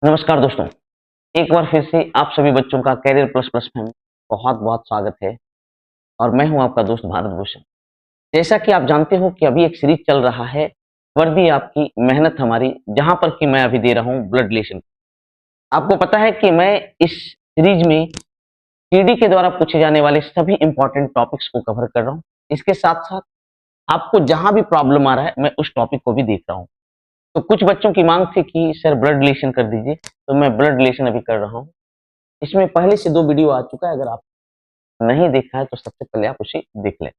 नमस्कार दोस्तों, एक बार फिर से आप सभी बच्चों का कैरियर प्लस प्लस में बहुत बहुत स्वागत है। और मैं हूं आपका दोस्त भारत भूषण। जैसा कि आप जानते हो कि अभी एक सीरीज चल रहा है, वर्दी आपकी मेहनत हमारी, जहां पर कि मैं अभी दे रहा हूं ब्लड रिलेशन। आपको पता है कि मैं इस सीरीज में टीडी के द्वारा पूछे जाने वाले सभी इंपॉर्टेंट टॉपिक्स को कवर कर रहा हूं। इसके साथ साथ आपको जहां भी प्रॉब्लम आ रहा है, मैं उस टॉपिक को भी देख रहा हूं। तो कुछ बच्चों की मांग थी कि सर ब्लड रिलेशन कर दीजिए, तो मैं ब्लड रिलेशन अभी कर रहा हूँ। इसमें पहले से 2 वीडियो आ चुका है, अगर आप नहीं देखा है तो सबसे पहले आप उसे देख लें।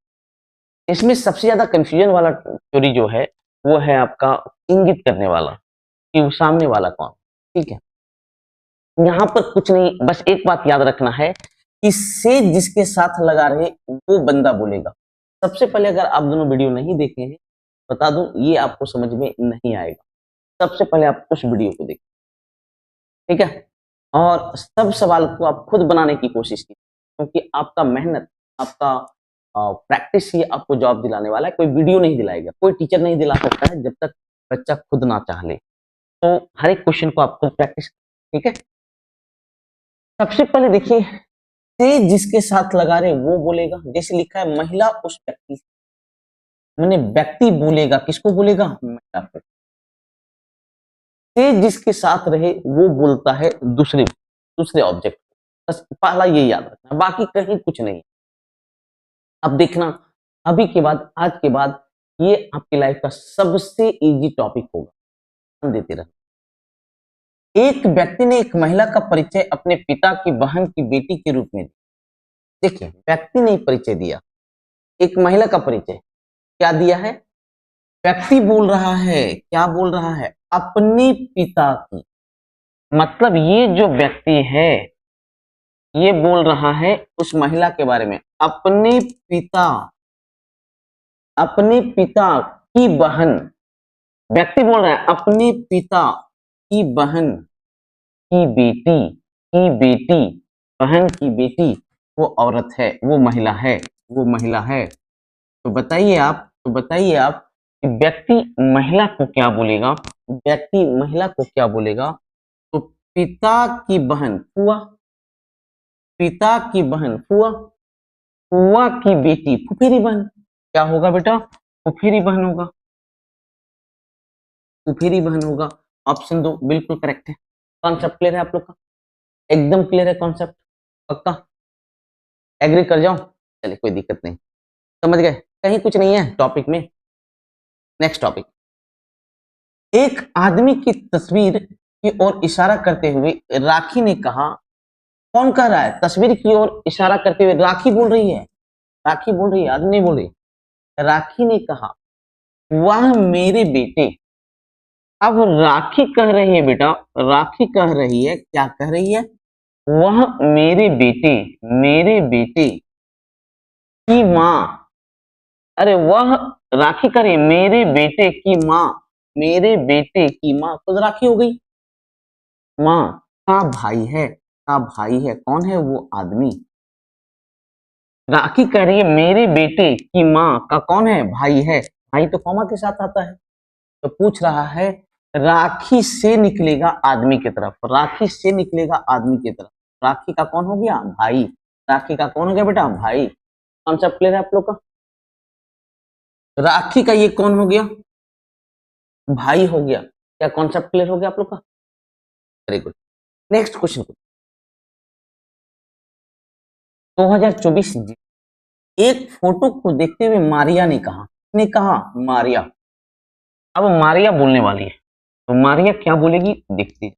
इसमें सबसे ज्यादा कंफ्यूजन वाला थ्योरी जो है वो है आपका इंगित करने वाला, कि वो सामने वाला कौन। ठीक है, यहाँ पर कुछ नहीं, बस एक बात याद रखना है कि से जिसके साथ लगा रहे वो बंदा बोलेगा। सबसे पहले अगर आप दोनों वीडियो नहीं देखे हैं, बता दूं ये आपको समझ में नहीं आएगा। सबसे पहले आप उस वीडियो को देखें, ठीक है। और सब सवाल को आप खुद बनाने की कोशिश कीजिए, क्योंकि आपका मेहनत, आपका प्रैक्टिस ही आपको जॉब दिलाने वाला है। कोई वीडियो नहीं दिलाएगा, कोई टीचर नहीं दिला सकता है जब तक बच्चा खुद ना चाह ले। तो हर एक क्वेश्चन को आप खुद प्रैक्टिस, ठीक है। सबसे पहले देखिए, से जिसके साथ लगा रहे वो बोलेगा। जैसे लिखा है महिला उस व्यक्ति, मैंने व्यक्ति बोलेगा, किसको बोलेगा? महिला को। से जिसके साथ रहे वो बोलता है दूसरे ऑब्जेक्ट। बस पहला ये याद रखना, बाकी कहीं कुछ नहीं। अब देखना, अभी के बाद, आज के बाद ये आपकी लाइफ का सबसे इजी टॉपिक होगा, ध्यान देते रहना। एक व्यक्ति ने एक महिला का परिचय अपने पिता की बहन की बेटी के रूप में दिया। देखिए, व्यक्ति ने परिचय दिया, एक महिला का परिचय क्या दिया है? व्यक्ति बोल रहा है, क्या बोल रहा है? अपने पिता की। मतलब ये जो व्यक्ति है ये बोल रहा है उस महिला के बारे में, अपने पिता की बहन। व्यक्ति बोल रहा है अपने पिता की बहन की बेटी, बहन की बेटी, वो औरत है, वो महिला है। तो बताइए आप कि व्यक्ति महिला को क्या बोलेगा? व्यक्ति महिला को क्या बोलेगा? तो पिता की बहन, फुआ, पिता की बहन फुआ, फुआ की बेटी फुफेरी बहन। क्या होगा बेटा? फुफेरी बहन होगा, फुफेरी बहन होगा। ऑप्शन 2 बिल्कुल करेक्ट है। कॉन्सेप्ट क्लियर है आप लोग का? एकदम क्लियर है कॉन्सेप्ट, पक्का एग्री कर जाओ? चलिए कोई दिक्कत नहीं, समझ गए, कहीं कुछ नहीं है टॉपिक में। नेक्स्ट टॉपिक, एक आदमी की तस्वीर की ओर इशारा करते हुए राखी ने कहा। कौन कह रहा है? तस्वीर की ओर इशारा करते हुए राखी बोल रही है, राखी बोल रही है, आदमी नहीं बोल रही। राखी ने कहा वह मेरे बेटे। अब राखी कह रही है बेटा, राखी कह रही है, क्या कह रही है? वह मेरे बेटे की माँ। अरे वह राखी कह रही है मेरे बेटे की माँ, मेरे बेटे की माँ, खुद राखी हो गई। माँ का भाई है, कौन है? वो आदमी। राखी कह रही है मेरे बेटे की माँ का कौन है? भाई है। भाई तो कॉमा के साथ आता है। तो पूछ रहा है राखी से निकलेगा आदमी की तरफ, राखी से निकलेगा आदमी की तरफ। राखी का कौन हो गया? भाई। राखी का कौन हो गया बेटा? भाई। कॉन्सेप्ट क्लियर है आप लोग का? राखी का ये कौन हो गया? भाई हो गया। क्या कॉन्सेप्ट क्लियर हो गया आप लोग का? Very good. नेक्स्ट क्वेश्चन, 2024 एक फोटो को देखते हुए मारिया ने कहा, मारिया। अब मारिया बोलने वाली है, तो मारिया क्या बोलेगी देखते हैं।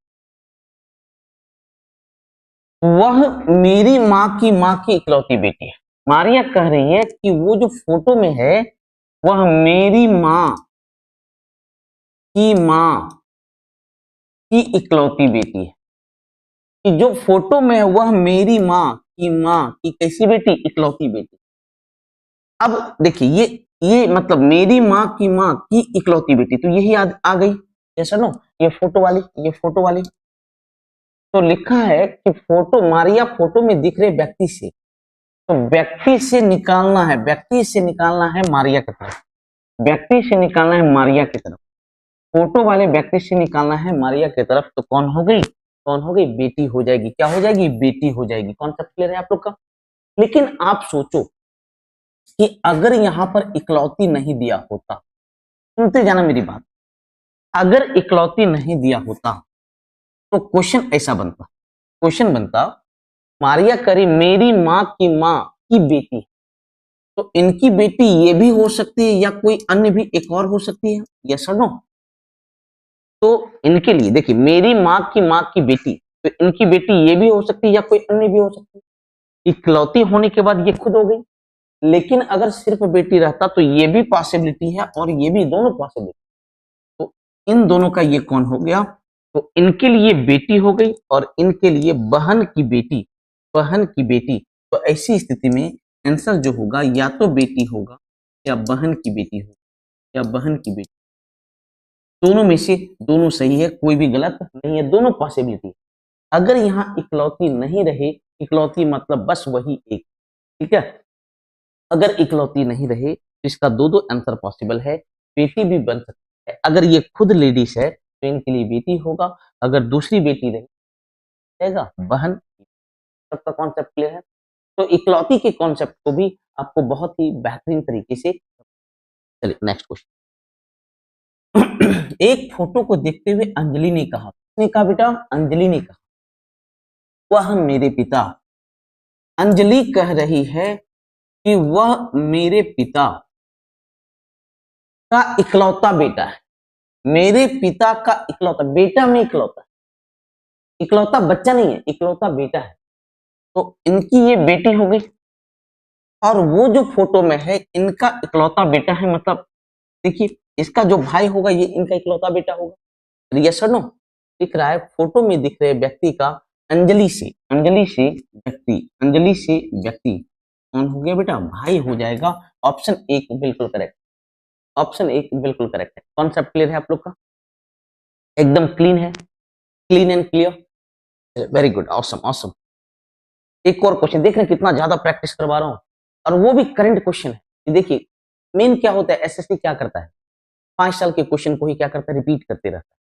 वह मेरी माँ की इकलौती बेटी है। मारिया कह रही है कि वो जो फोटो में है वह मेरी माँ की इकलौती बेटी है। कि जो फोटो में है वह मेरी माँ की कैसी बेटी? इकलौती बेटी। अब देखिए, ये मतलब मेरी माँ की इकलौती बेटी, तो यही आ गई। जैसा नो, ये फोटो वाली। तो लिखा है कि फोटो, मारिया फोटो में दिख रहे व्यक्ति से, तो व्यक्ति से निकालना है मारिया की तरफ, व्यक्ति से निकालना है मारिया की तरफ, फोटो वाले व्यक्ति से निकालना है मारिया की तरफ। तो कौन हो गई? कौन हो गई? बेटी हो जाएगी। क्या हो जाएगी? बेटी हो जाएगी। कॉन्सेप्ट क्लियर है आप लोग का? लेकिन आप सोचो कि अगर यहां पर इकलौती नहीं दिया होता, सुनते जाना मेरी बात, अगर इकलौती नहीं दिया होता तो क्वेश्चन ऐसा बनता, क्वेश्चन बनता मारिया करी मेरी माँ की बेटी, तो इनकी बेटी ये भी हो सकती है या कोई अन्य भी एक और हो सकती है, यस और नो? तो इनके लिए देखिए, मेरी माँ की बेटी, तो इनकी बेटी ये भी हो सकती है या कोई अन्य भी हो सकती है। इकलौती होने के बाद ये खुद हो गई, लेकिन अगर सिर्फ बेटी रहता तो ये भी पॉसिबिलिटी है और ये भी, दोनों पॉसिबिलिटी। तो इन दोनों का ये कौन हो गया? तो इनके लिए बेटी हो गई और इनके लिए बहन की बेटी, बहन की बेटी। तो ऐसी स्थिति में आंसर जो होगा या तो बेटी होगा या बहन की बेटी होगी, या बहन की बेटी। दोनों में से दोनों सही है, कोई भी गलत नहीं है, दोनों पॉसिबिलिटी। अगर यहाँ इकलौती नहीं रहे, इकलौती मतलब बस वही एक, ठीक है, अगर इकलौती नहीं रहे तो इसका दो दो आंसर पॉसिबल है, बेटी भी बन सकती है। अगर ये खुद लेडीज है तो इनके लिए बेटी होगा, अगर दूसरी बेटी रही रहेगा बहन। सबका कॉन्सेप्ट क्लियर है? तो इकलौती के कॉन्सेप्ट को भी आपको बहुत ही बेहतरीन तरीके से, चलिए नेक्स्ट क्वेश्चन। एक फोटो को देखते हुए अंजलि ने कहा, किसने कहा बेटा? अंजलि ने कहा, वह मेरे पिता। अंजलि कह रही है कि वह मेरे पिता का इकलौता बेटा है, मेरे पिता का इकलौता बेटा, में इकलौता, इकलौता बच्चा नहीं है, इकलौता बेटा है। तो इनकी ये बेटी हो गई और वो जो फोटो में है इनका इकलौता बेटा है, मतलब देखिए इसका जो भाई होगा ये इनका इकलौता बेटा होगा। यस और नो? दिख रहा है फोटो में दिख रहे व्यक्ति का अंजलि से, अंजलि से व्यक्ति, अंजलि से व्यक्ति कौन हो गया बेटा? भाई हो जाएगा। ऑप्शन एक बिल्कुल करेक्ट, ऑप्शन एक बिल्कुल करेक्ट है। कॉन्सेप्ट क्लियर है आप लोग का? एकदम क्लीन है, clean and clear. Very good, awesome awesome. एक और क्वेश्चन देख रहे हैं कितना ज्यादा प्रैक्टिस करवा रहा हूं, और वो भी करंट क्वेश्चन है। देखिए मेन क्या होता है, एसएससी क्या करता है, 5 साल के क्वेश्चन को ही क्या करता है, रिपीट करते रहता है,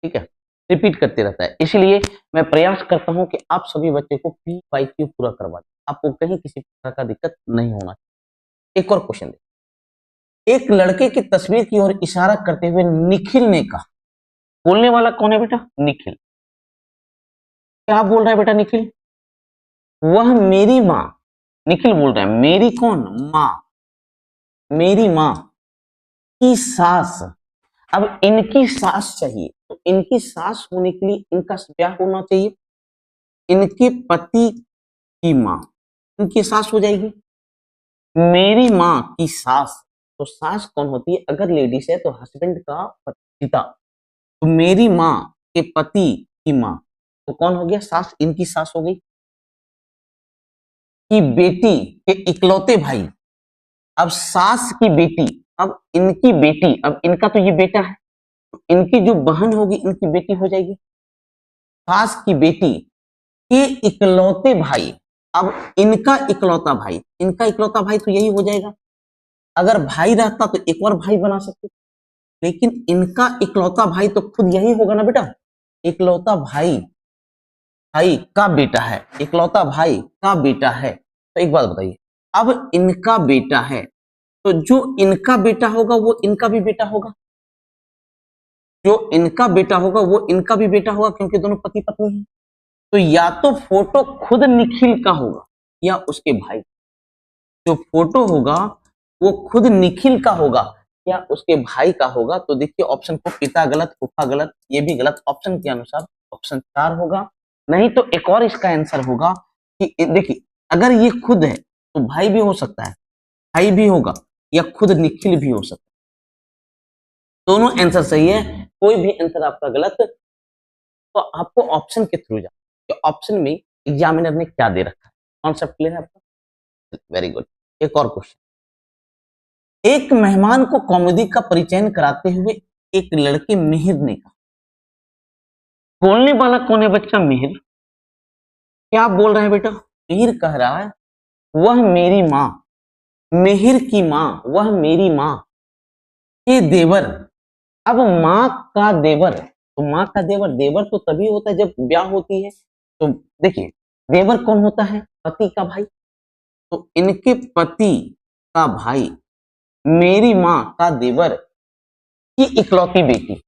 ठीक है, रिपीट करते रहता है। इसलिए मैं प्रयास करता हूं कि आप सभी बच्चे को PYQ पूरा करवा दें, आपको कहीं किसी प्रकार का दिक्कत नहीं होना। एक और क्वेश्चन दे, एक लड़के की तस्वीर की ओर इशारा करते हुए निखिल ने कहा, बोलने वाला कौन है बेटा? निखिल। क्या बोल रहा है बेटा निखिल? वह मेरी माँ, निखिल बोल रहा है मेरी कौन? माँ, मेरी माँ की सास। अब इनकी सास चाहिए, तो इनकी सास होने के लिए इनका क्या होना चाहिए? इनके पति की माँ, इनकी सास हो जाएगी। मेरी माँ की सास, तो सास कौन होती है? अगर लेडीज है तो हस्बैंड का पिता, तो मेरी माँ के पति की माँ, तो कौन हो गया? सास, इनकी सास हो गई। की बेटी के इकलौते भाई, अब सास की बेटी, अब इनकी बेटी, अब इनका तो ये बेटा है, इनकी जो बहन होगी इनकी बेटी हो जाएगी। सास की बेटी के इकलौते भाई, अब इनका इकलौता भाई, इनका इकलौता भाई तो यही हो जाएगा। अगर भाई रहता तो एक और भाई बना सकते, लेकिन इनका इकलौता भाई तो खुद यही होगा ना बेटा, इकलौता भाई, भाई का बेटा है, इकलौता भाई का बेटा है। तो एक बात बताइए, अब इनका बेटा है तो जो इनका बेटा होगा वो इनका भी बेटा होगा, जो इनका बेटा होगा वो इनका भी बेटा होगा, क्योंकि दोनों पति पत्नी हैं। तो या तो फोटो खुद निखिल का होगा या उसके भाई, जो फोटो होगा वो खुद निखिल का होगा या उसके भाई का होगा। तो देखिए ऑप्शन को, पिता गलत, फूफा गलत, ये भी गलत। ऑप्शन के अनुसार ऑप्शन 4 होगा। नहीं तो एक और इसका आंसर होगा कि देखिए अगर ये खुद है तो भाई भी हो सकता है, भाई भी होगा, या खुद निखिल भी हो सकता है। दोनों आंसर सही है, कोई भी आंसर आपका गलत। तो आपको ऑप्शन के थ्रू जाओ, ऑप्शन में एग्जामिनर ने क्या दे रखा है। कॉन्सेप्ट क्लियर है आपका? Very good. एक और क्वेश्चन, एक मेहमान को कॉमेडी का परिचय कराते हुए एक लड़के मिहिर ने कहा, बोलने वाला कौन है बच्चा? मिहिर। क्या बोल रहा है बेटा? मिहिर कह रहा है वह मेरी माँ, मिहिर की माँ, वह मेरी माँ के देवर। अब माँ का देवर, तो माँ का देवर, देवर तो तभी होता है जब ब्याह होती है। तो देखिए, देवर कौन होता है? पति का भाई। तो इनके पति का भाई मेरी माँ का देवर की इकलौती बेटी।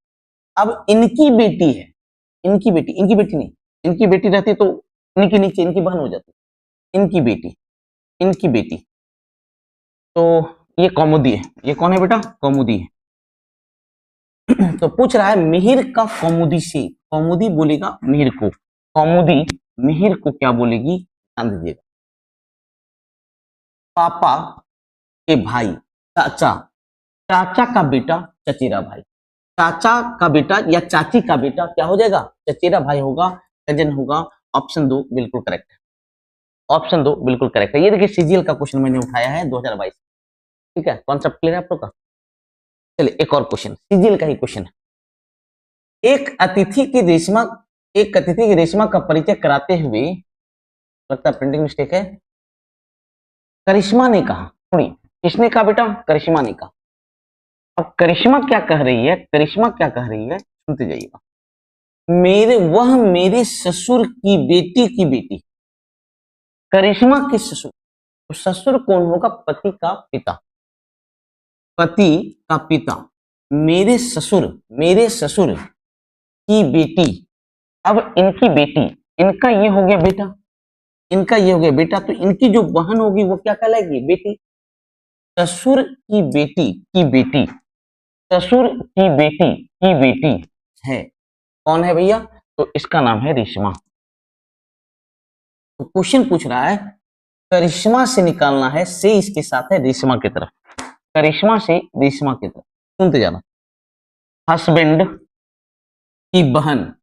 अब इनकी बेटी है, इनकी बेटी नहीं, इनकी बेटी रहती तो इनके नीचे इनकी बहन हो जाती। इनकी बेटी। तो ये कौमुदी है। ये कौन है बेटा? कौमुदी है। तो पूछ रहा है मिहिर का कौमुदी से, कौमुदी बोलेगा मिहिर को, कौमुदी मिहिर को क्या बोलेगी? ध्यान दीजिएगा। पापा के भाई, चाचा, चाचा का बेटा चचेरा भाई, चाचा का बेटा या चाची का बेटा क्या हो जाएगा? चचेरा भाई होगा, कजन होगा। ऑप्शन 2 बिल्कुल करेक्ट है। ऑप्शन 2 बिल्कुल करेक्ट है। ये देखिए सीजीएल का क्वेश्चन मैंने उठाया है 2022। ठीक है, कॉन्सेप्ट क्लियर है आप लोग का? चलिए एक और क्वेश्चन, सीजीएल का ही क्वेश्चन है। एक अतिथि की रेशमा का परिचय कराते हुए, लगता है प्रिंटिंग मिस्टेक है, करिश्मा ने कहा, सुनिए, किसने कहा बेटा? करिश्मा ने कहा। अब करिश्मा क्या कह रही है? करिश्मा क्या कह रही है, सुनते जाइएगा। वह मेरे ससुर की बेटी की बेटी। करिश्मा के ससुर, तो ससुर कौन होगा? पति का पिता, पति का पिता। मेरे ससुर की बेटी। अब इनकी बेटी, इनका ये हो गया बेटा, इनका ये हो गया बेटा, तो इनकी जो बहन होगी वो क्या कहलाएगी? बेटी। ससुर की बेटी की बेटी, ससुर की बेटी है, कौन है भैया? तो इसका नाम है रेशमा। तो क्वेश्चन पूछ रहा है करिश्मा से निकालना है, से इसके साथ है रेशमा की तरफ, करिश्मा से रेशमा की तरफ। सुनते जाना। हस्बैंड की बहन,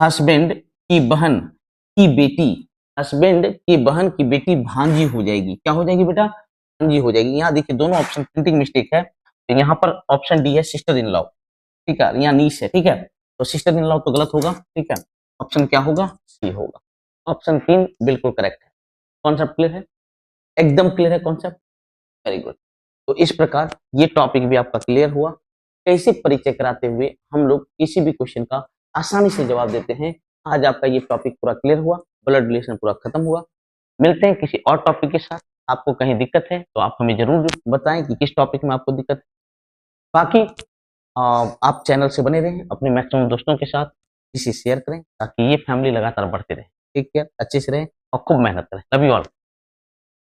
हस्बैंड की बहन की बेटी, हस्बैंड की बहन की बेटी भांजी हो जाएगी। क्या हो जाएगी बेटा? भांजी हो जाएगी। यहाँ देखिए दोनों ऑप्शन प्रिंटिंग मिस्टेक है, तो यहाँ पर ऑप्शन डी है सिस्टर इन लॉ। ठीक है, यहाँ नीस है। ठीक है, तो सिस्टर इन लॉ तो गलत होगा। ठीक है, ऑप्शन क्या होगा? सी होगा। ऑप्शन 3 बिल्कुल करेक्ट है। कॉन्सेप्ट क्लियर है? एकदम क्लियर है कॉन्सेप्ट। Very good. तो इस प्रकार ये टॉपिक भी आपका क्लियर हुआ। कैसे परिचय कराते हुए हम लोग किसी भी क्वेश्चन का आसानी से जवाब देते हैं। आज आपका ये टॉपिक पूरा क्लियर हुआ, ब्लड रिलेशन पूरा खत्म हुआ। मिलते हैं किसी और टॉपिक के साथ। आपको कहीं दिक्कत है तो आप हमें जरूर बताएं कि किस टॉपिक में आपको दिक्कत है। बाकी आप चैनल से बने रहें, अपने मैक्सिमम दोस्तों के साथ इसे शेयर करें ताकि ये फैमिली लगातार बढ़ते रहे। टेक केयर, अच्छे से रहें और खूब मेहनत करें। Love you all.